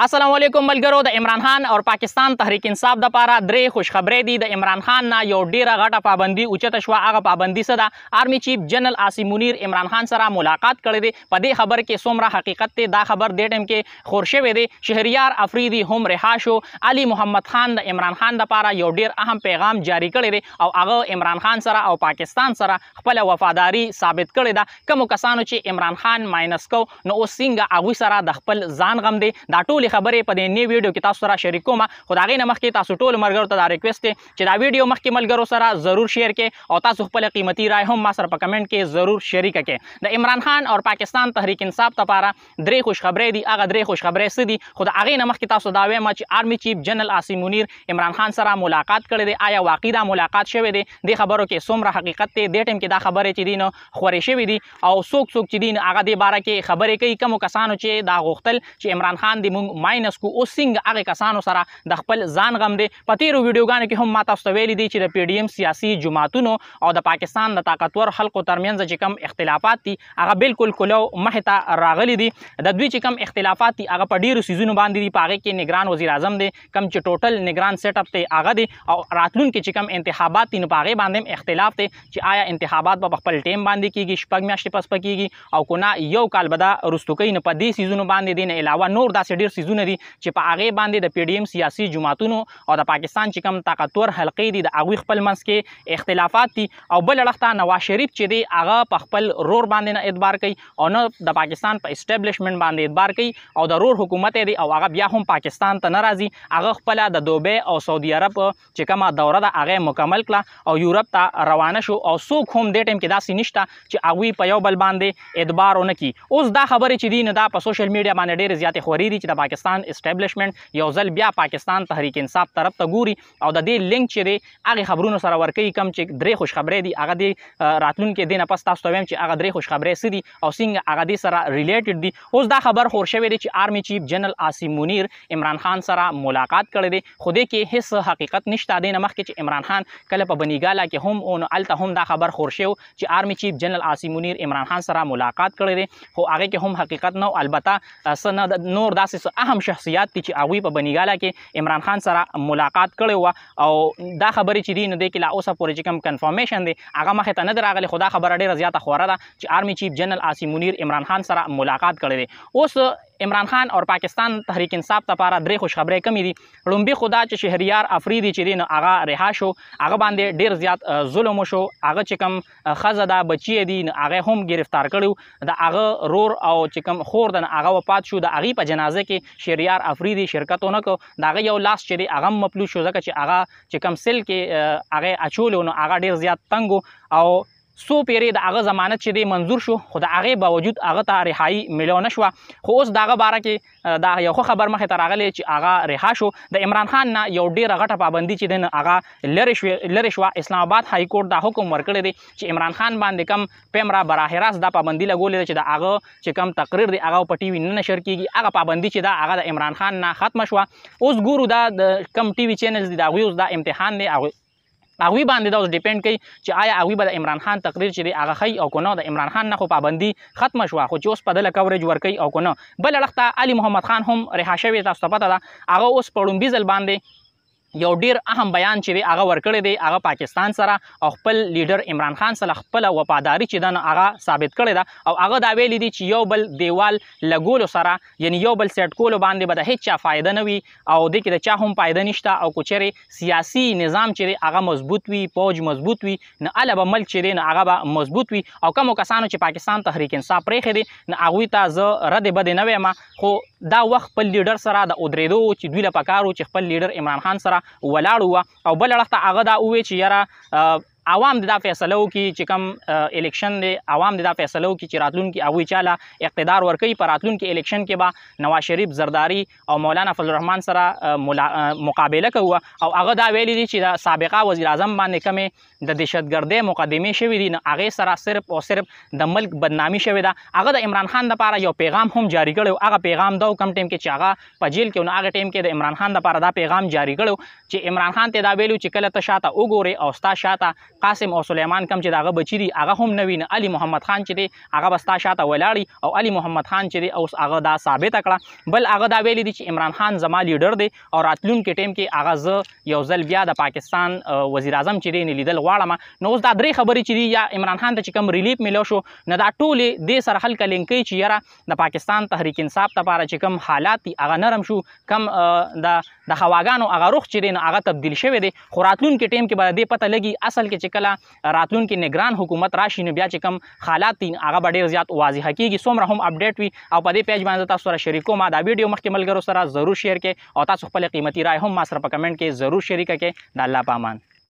السلام علیکم ملګرو. د عمران خان او پاکستان تحریک انصاف د پاره درې خوشخبری دي. د عمران خان نه یو ډیره غټه پابندي اوچته شوه. هغه پابندي څه ده؟ آرمی چیف جنرال عاصم منیر عمران خان سره ملاقات کړی دی. په دې خبر کې څومره حقیقت دی دا خبر دې ټیم کې خور شوی دی. شهریار افریدي هم رها شو. علي محمد خان د عمران خان د پاره یو ډیر اهم پیغام جاری کړی دی او هغه عمران خان سره او پاکستان سره خپل وفاداری ثابت کړی ده. کوم کسانو چې عمران خان ماینس کو نو اوس څنګه هغوی سره د خپل ځان غم دی دا ټول خبرې په دې نوی ویډیو کې تاسو سره شریک کوم. خو د هغې نه مخکې تاسو ټول ملګرو ته دا ریکویسټ دی چې دا ویډیو مخکې ملګرو سره ضرور شیر کړئ او تاسو خپل قیمتي رای هم ما سره په کمنټ کې ضرور شریک کړئ. د عمران خان او پاکستان تحریک انصاف لپاره درې خوشخبری دي. هغه درې خوشخبری څه دي؟ خو د هغې نه مخکې تاسو دا وایم چې آرمی چیف جنرال عاصم منیر عمران خان سره ملاقات کړی دی. آیا واقعي دا ملاقات شوی دی؟ دې خبرو کې څومره حقیقت دی؟ دې ټیم کې دا خبرې چې دي نو خورې شوي دي او څوک چې دي هغه دې باره کې خبرې کوي. کومو کسانو چې دا غوښتل چې عمران خان دې موږ ماینس کو اوس څنګه هغې کسانو سره د خپل ځان غم دی. په تېرو ویډیوګانو کې هم ما تاسو ته ویلي دي چې د پی ډي ایم سیاسي جماعتونو او د پاکستان د طاقتور خلکو ترمنځ چې کوم اختلافات دي هغه بالکل کلو مخې ته راغلي دي. د دوی چې کوم اختلافات دي هغه په ډېرو څیزونو باندې دي. په هغې کې نگران وزیر اعظم دی، کوم چې ټوټل نگران سیټ اپ دی هغه دی، او راتلونکي چې کوم انتخابات دي نو په هغې باندې هم اختلاف دی چې آیا انتخابات به په خپل ټیم باندې کېږي، 6 میاشتې پس به کېږي او که نه یو کال به دا رستو کوي. نو په دې څیزونو باندې دې نه علاوه نور داسې ډېر څیزونه دي چې په هغې باندې د پی ډي ایم سیاسي جماعتونو او د پاکستان چې کوم طاقتور حلقې دي د هغوی خپل منځ کې اختلافات دي. او بل اړخ نواز شریف چې دی هغه په خپل رور باندې نه اعتبار کوي او نه د پاکستان په اسټابلیشمنټ باندې اعتبار کوي او د رور حکومت دی او هغه بیا هم پاکستان ته نه راځي. هغه خپله د دوبۍ او سعودي عرب چې کومه دوره ده هغه مکمل کړه او یورپ ته روانه شو او څوک هم دې ټیم کې داسې نشته چې هغوی په یو بل باندې اعتبار ونه کړي. اوس دا خبرې چې دي نو دا په سوشل میډیا باندې ډېرې زیاتې خورې دي چې د پاکستان اسټابلیشمنټ یو ځل بیا پاکستان تحریک انصاف طرف ته ګوري او د دې لینک چې دی هغې خبرونو سره ورکوي. کوم چې درې خوشخبری دي هغه دې راتلونکي دې نه پس تاسو ته وایم چې هغه درې خوشخبری څه دي او څنګه هغه دې سره ریلیټډ دي. اوس دا خبر خور شوی دی چې آرمی چیف جنرال عاصم منیر عمران خان سره ملاقات کړی دی. خو دې کې هیڅ حقیقت نشته. دې نه مخکې چې عمران خان کله په بنیګاله کې هم او نو هلته هم دا خبر خور شوی چې آرمی چیف جنرال عاصم منیر عمران خان سره ملاقات کړی دی. خو هغې کې هم حقیقت نه. البته څه نه نور داسې اهم شخصیات دي چې هغوی په بنیګاله کې عمران خان سره ملاقات کړی وه او دا خبرې چې دي نو دې کې لا اوسه پورې چې کوم کنفرمیشن دی هغه مخې ته نه دی راغلی. خو دا خبره ډېره زیاته خوره ده چې آرمی چیف جنرال عاصم منیر عمران خان سره ملاقات کړی دی. اوس عمران خان او پاکستان تحریک انصاف لپاره درې خوشخبری کمې دي. لومبي خو دا چې شهریار افریدي چې دی نو هغه رها شو. هغه باندې ډېر زیات ظلم وشو. هغه چې کوم ښځه ده بچی دي نو هغه هم گرفتار کړی. د هغه رور او چې کوم خور ده هغه وفات شو. د هغې په جنازه کې شهریار افریدي شرکت ونه کړ. د هغه یو لاس چې دی هغه هم مفلوس شو ځکه چې هغه چې کوم سیل کې هغې اچولی نو هغه ډېر زیات تنګ او څو پیرې د هغه ضمانت چې دی منظور شو خو د هغې باوجود هغه ته رهایي میلاو نه شوه. خو اوس د هغه باره کې دا یو ښه خبر مخې ته راغلی چې هغه رها شو. د عمران خان نه یو ډېره غټه پابندي چې دی نو هغه لرې شوه. اسلام آباد های کورټ دا حکم ورکړی دی چې عمران خان باندې کم پیمرا براه راست دا پابندي لګولې ده چې د هغه چې کم تقریر دی هغه په ټي وي نه نشر کېږي. هغه پابندي چې ده هغه د عمران خان نه ختمه شوه. اوس ګورو دا د کم ټي وي چینلز دي د هغوی اوس دا امتحان دی هغوی باندې دا اوس ډیپینډ کوي چې آیا هغوی به د عمران خان تقریر چې دی هغه ښیي او که نه. د عمران خان نه خو پابندي ختمه شوه خو چې اوس په دله کوریج ورکوي او که نه. بل اړخ ته علي محمد خان هم رها شوی. تاسو ته پته ده هغه اوس په ړومبي ځل باندې یو ډیر اهم بیان چې دی هغه ورکړی دی. هغه پاکستان سره او خپل لیډر عمران خان سره خپله وفاداري چې ده نو هغه ثابت کړې ده او هغه دا ویلي دي چې یو بل دیوال لګولو سره یعنی یو بل سیټ کولو باندې به د هیڅ چا فایده نه وي او دې کې د چا هم فایده نشته. او که چیرې سیاسي نظام چې دی هغه مضبوط وي، فوج مضبوط وي نو هله به ملک چې دی نو هغه به مضبوط وي. او کومو کسانو چې پاکستان تحریک انصاف پرېښی دی نو هغوی ته زه ردې بدې نه وایم. خو دا وخت خپل لیډر سره د ودرېدو چې دوی له پکار و چې خپل لیډر عمران خان سره ولاړ وه او بل اړخ ته هغه دا وویل چې یاره عوام دا فیصله وکړي چې کوم الیکشن دی عوام دا فیصله وکړي چې راتلونکي هغوی چاله اقتدار ورکوي. په راتلونکي الیکشن کې به نواز شریف زرداری او مولانا فضل الرحمن سره مقابله کوو او هغه دا ویلي دي چې د سابقه وزیر اعظم باندې کومې د دهشتګردۍ مقدمې شوي دي نو هغې سره صرف او صرف د ملک بدنامي شوې ده. هغه د عمران خان دپاره یو پیغام هم جاری کړی. هغه پیغام دا کم ټیم کې چې هغه په جیل کې نو هغه ټیم کې د عمران خان دپاره دا پیغام جاری کړی چې عمران خان ته دا ویلو چې کله ته شاته وګورې او ستا شاته قاسم او سلیمان کم چې دغه بچی دي هغه هم نوی نه علي محمد خان چې دی هغه بس تا شاته ولاړی او علي محمد خان چې دی اوس هغه دا ثابته کړه بل هغه دا ویلي دي چې عمران خان زما لیډر دی او راتلونکي ټیم کې هغه زه یو ځل بیا د پاکستان وزیر اعظم چې دی لیدل غواړم نو اوس دا درې خبرې چې دي یا عمران خان ته چې کوم ریلیف ملو شو نه دا ټولې دې سره خلک لینکوي چې یاره د پاکستان تحریک انصاف لپاره چې کوم حالات دي هغه نرم شو کم د هواګانو هغه رخ چې دی نو هغه تبدیل شوی دی خو راتلونکي ټیم کې به دې پته لګي اصل کې چې کله راتلونکي نگران حکومت راشي نو بیا چې کوم حالات دي هغه به ډېر زیات واضح کېږي څومره هم اپډیټ وي او په دې پیج باندې تاسو سره شریکوم دا ویډیو مخکې ملګرو سره ضرور شیر کړئ او تاسو خپل قیمتي رائے هم ما سره په کمنټ کې ضرور شریک کړئ د الله په امان